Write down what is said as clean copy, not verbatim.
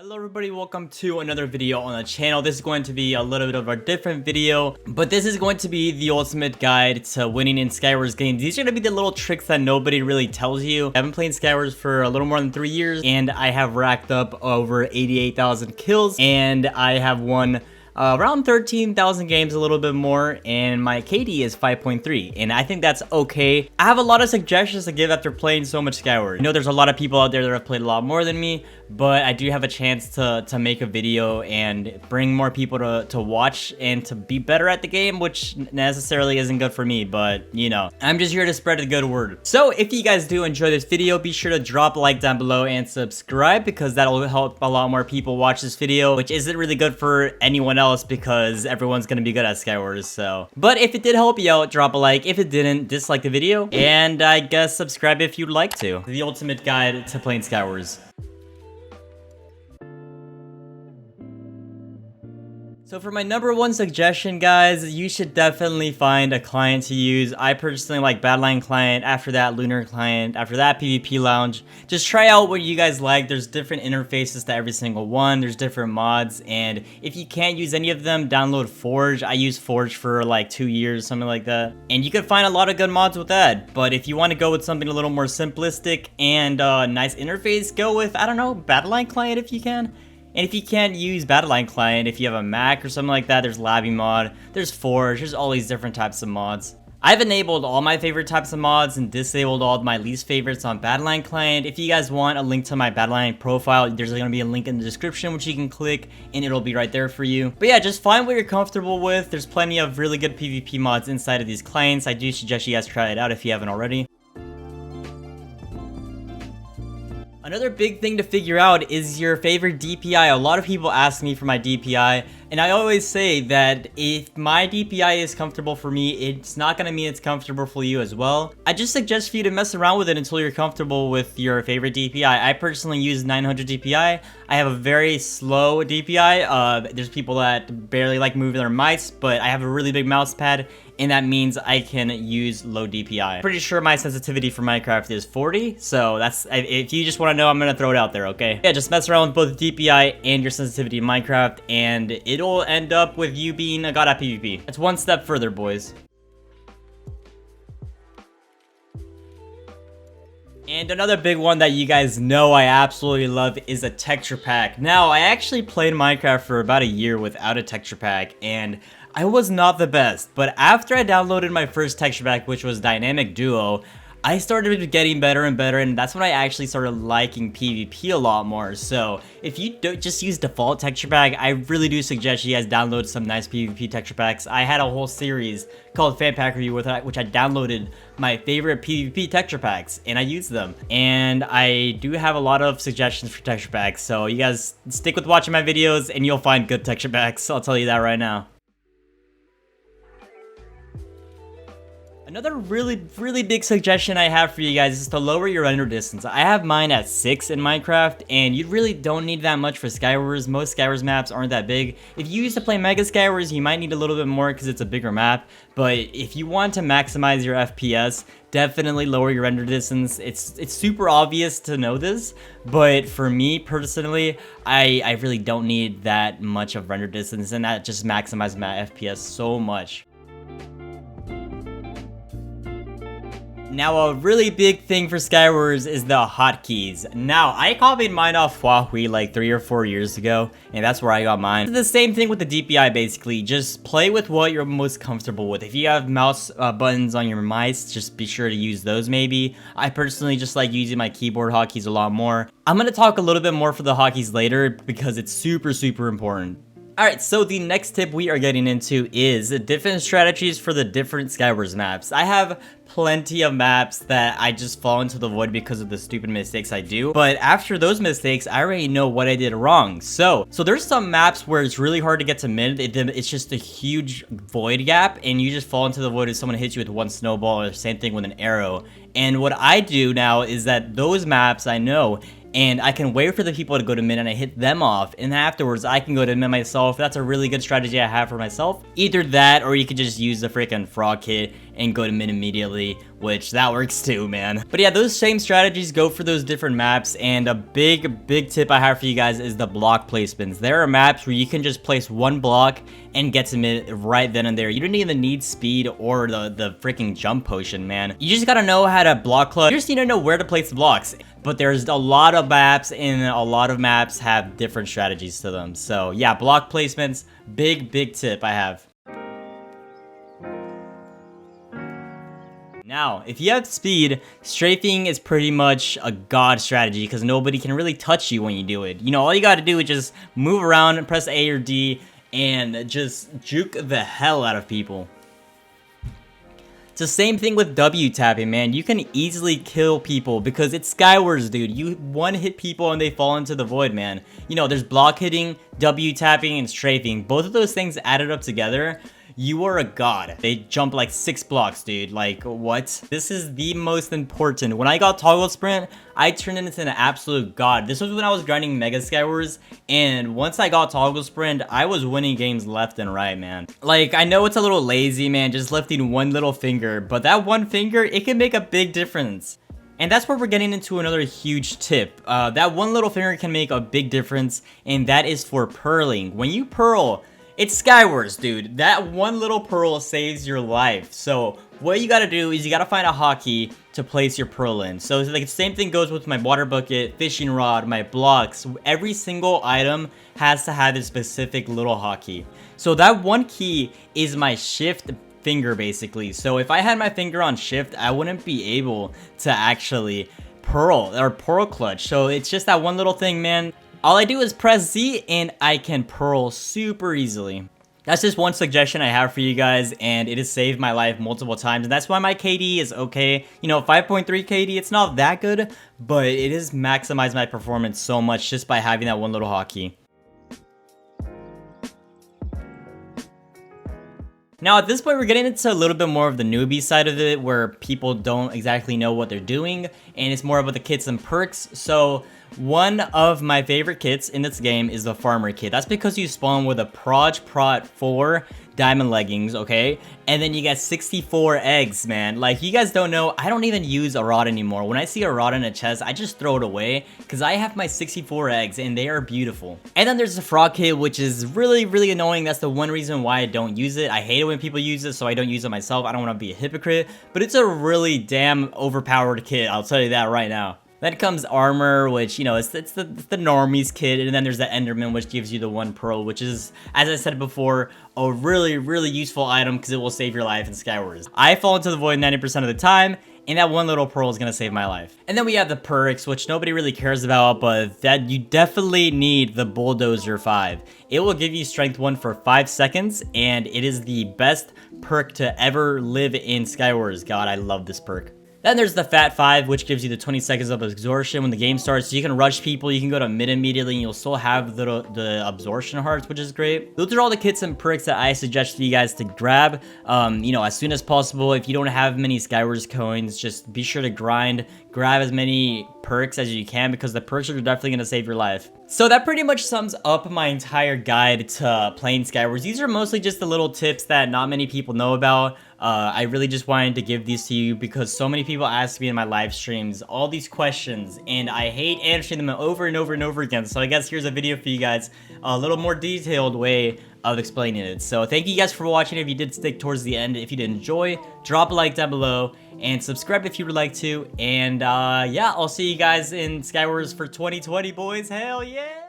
Hello everybody, welcome to another video on the channel. This is going to be a little bit of a different video, but this is going to be the ultimate guide to winning in Skywars games. These are going to be the little tricks that nobody really tells you. I've been playing Skywars for a little more than 3 years, and I have racked up over 88,000 kills, and I have won around 13,000 games, a little bit more, and my KD is 5.3, and I think that's okay. I have a lot of suggestions to give after playing so much Skywars. I know there's a lot of people out there that have played a lot more than me, but I do have a chance to make a video and bring more people to watch and to be better at the game, which necessarily isn't good for me, but you know, I'm just here to spread a good word. So if you guys do enjoy this video, be sure to drop a like down below and subscribe, because that'll help a lot more people watch this video, which isn't really good for anyone else because everyone's gonna be good at Skywars. So, but if it did help you out, drop a like. If it didn't, dislike the video, and I guess subscribe if you'd like to. The ultimate guide to playing Skywars. So for my #1 suggestion, guys, you should definitely find a client to use. I personally like Badline Client, after that Lunar Client, after that PvP Lounge. Just try out what you guys like. There's different interfaces to every single one. There's different mods, and if you can't use any of them, download Forge. I used Forge for like 2 years, something like that. And you can find a lot of good mods with that. But if you want to go with something a little more simplistic and nice interface, go with, I don't know, Badline Client if you can. And if you can't use Badline Client, if you have a Mac or something like that, there's Labby Mod, there's Forge, there's all these different types of mods. I've enabled all my favorite types of mods and disabled all of my least favorites on Badline Client. If you guys want a link to my Badline profile, there's going to be a link in the description which you can click and it'll be right there for you. But yeah, just find what you're comfortable with. There's plenty of really good PvP mods inside of these clients. I do suggest you guys try it out if you haven't already. Another big thing to figure out is your favorite DPI. A lot of people ask me for my DPI, and I always say that if my DPI is comfortable for me, it's not going to mean it's comfortable for you as well. I just suggest for you to mess around with it until you're comfortable with your favorite DPI. I personally use 900 DPI. I have a very slow DPI. There's people that barely like moving their mice, but I have a really big mouse pad, and that means I can use low DPI. Pretty sure my sensitivity for Minecraft is 40, so that's, if you just want to know, I'm gonna throw it out there, okay? Yeah, just mess around with both DPI and your sensitivity in Minecraft, and it'll end up with you being a god at PvP. It's one step further, boys. And another big one that you guys know I absolutely love is a texture pack. Now, I actually played Minecraft for about a year without a texture pack, and I was not the best. But after I downloaded my first texture pack, which was Dynamic Duo, I started getting better and better, and that's when I actually started liking PvP a lot more. So if you don't just use default texture pack, I really do suggest you guys download some nice PvP texture packs. I had a whole series called Fan Pack Review with which I downloaded my favorite PvP texture packs, and I use them. And I do have a lot of suggestions for texture packs, so you guys stick with watching my videos and you'll find good texture packs. I'll tell you that right now. Another really big suggestion I have for you guys is to lower your render distance. I have mine at 6 in Minecraft, and you really don't need that much for Skywars. Most Skywars maps aren't that big. If you used to play Mega Skywars, you might need a little bit more because it's a bigger map. But if you want to maximize your FPS, definitely lower your render distance. It's super obvious to know this, but for me personally, I really don't need that much of render distance, and that just maximizes my FPS so much. Now, a really big thing for Skywars is the hotkeys. Now, I copied mine off Huawei like 3 or 4 years ago, and that's where I got mine. It's the same thing with the DPI, basically. Just play with what you're most comfortable with. If you have mouse buttons on your mice, just be sure to use those maybe. I personally just like using my keyboard hotkeys a lot more. I'm going to talk a little bit more for the hotkeys later because it's super important. Alright, so the next tip we are getting into is different strategies for the different Skywars maps. I have plenty of maps that I just fall into the void because of the stupid mistakes I do, but after those mistakes, I already know what I did wrong. So there's some maps where it's really hard to get to mid. It's just a huge void gap, and you just fall into the void if someone hits you with one snowball, or same thing with an arrow. And what I do now is that those maps I know, and I can wait for the people to go to mid and I hit them off, and afterwards I can go to mid myself. That's a really good strategy I have for myself. Either that, or you could just use the freaking frog kit and go to mid immediately, which that works too, man. But yeah, those same strategies go for those different maps, and a big tip I have for you guys is the block placements. There are maps where you can just place one block and get to mid right then and there. You don't even need speed or the freaking jump potion, man. You just gotta know how to block clutch. You just need to know where to place the blocks. But there's a lot of maps, and a lot of maps have different strategies to them. So yeah, block placements, big tip I have. Now, if you have speed, strafing is pretty much a god strategy because nobody can really touch you when you do it. You know, all you gotta do is just move around and press A or D and just juke the hell out of people. It's the same thing with W tapping, man. You can easily kill people because it's Skywars, dude. You one-hit people and they fall into the void, man. You know, there's block hitting, W tapping, and strafing. Both of those things added up together, you are a god. They jump like 6 blocks, dude. Like, what? This is the most important. When I got toggle sprint, I turned into an absolute god. This was when I was grinding Mega Skywars, and once I got toggle sprint, I was winning games left and right, man. Like, I know it's a little lazy, man, just lifting one little finger, but that one finger, it can make a big difference. And that's where we're getting into another huge tip. That one little finger can make a big difference, and that is for pearling. When you pearl, it's Skywars, dude. That one little pearl saves your life. So what you gotta do is you gotta find a hotkey to place your pearl in. So like the same thing goes with my water bucket, fishing rod, my blocks. Every single item has to have a specific little hotkey. So that one key is my shift finger, basically. So if I had my finger on shift, I wouldn't be able to actually pearl clutch. So it's just that one little thing, man. All I do is press Z and I can pearl super easily. That's just one suggestion I have for you guys, and it has saved my life multiple times. And that's why my KD is okay. You know, 5.3 KD, it's not that good, but it has maximized my performance so much just by having that one little hotkey. Now at this point, we're getting into a little bit more of the newbie side of it, where people don't exactly know what they're doing, and it's more about the kits and perks. So one of my favorite kits in this game is the Farmer kit. That's because you spawn with a Prot 4 diamond leggings, okay? And then you get 64 eggs, man. Like, you guys don't know, I don't even use a rod anymore. When I see a rod in a chest, I just throw it away because I have my 64 eggs and they are beautiful. And then there's the frog kit, which is really annoying. That's the one reason why I don't use it. I hate it when people use it, so I don't use it myself. I don't want to be a hypocrite, but it's a really damn overpowered kit. I'll tell you that right now. Then comes armor, which, you know, it's the normies kit, and then there's the Enderman, which gives you the 1 pearl, which is, as I said before, a really useful item because it will save your life in Skywars. I fall into the void 90% of the time, and that one little pearl is gonna save my life. And then we have the perks, which nobody really cares about, but that you definitely need the Bulldozer 5. It will give you strength 1 for 5 seconds, and it is the best perk to ever live in Skywars. God, I love this perk. Then there's the Fat 5, which gives you the 20 seconds of absorption when the game starts. So you can rush people, you can go to mid immediately, and you'll still have the absorption hearts, which is great. Those are all the kits and perks that I suggest for you guys to grab, you know, as soon as possible. If you don't have many Skywars coins, just be sure to grab as many perks as you can, because the perks are definitely going to save your life. So that pretty much sums up my entire guide to playing Skywars. These are mostly just the little tips that not many people know about. I really just wanted to give these to you because so many people ask me in my live streams all these questions, and I hate answering them over and over again. So I guess here's a video for you guys, a little more detailed way of explaining it. So thank you guys for watching. If you did stick towards the end, if you did enjoy, drop a like down below and subscribe if you would like to. And yeah, I'll see you guys in Skywars for 2020, boys. Hell yeah!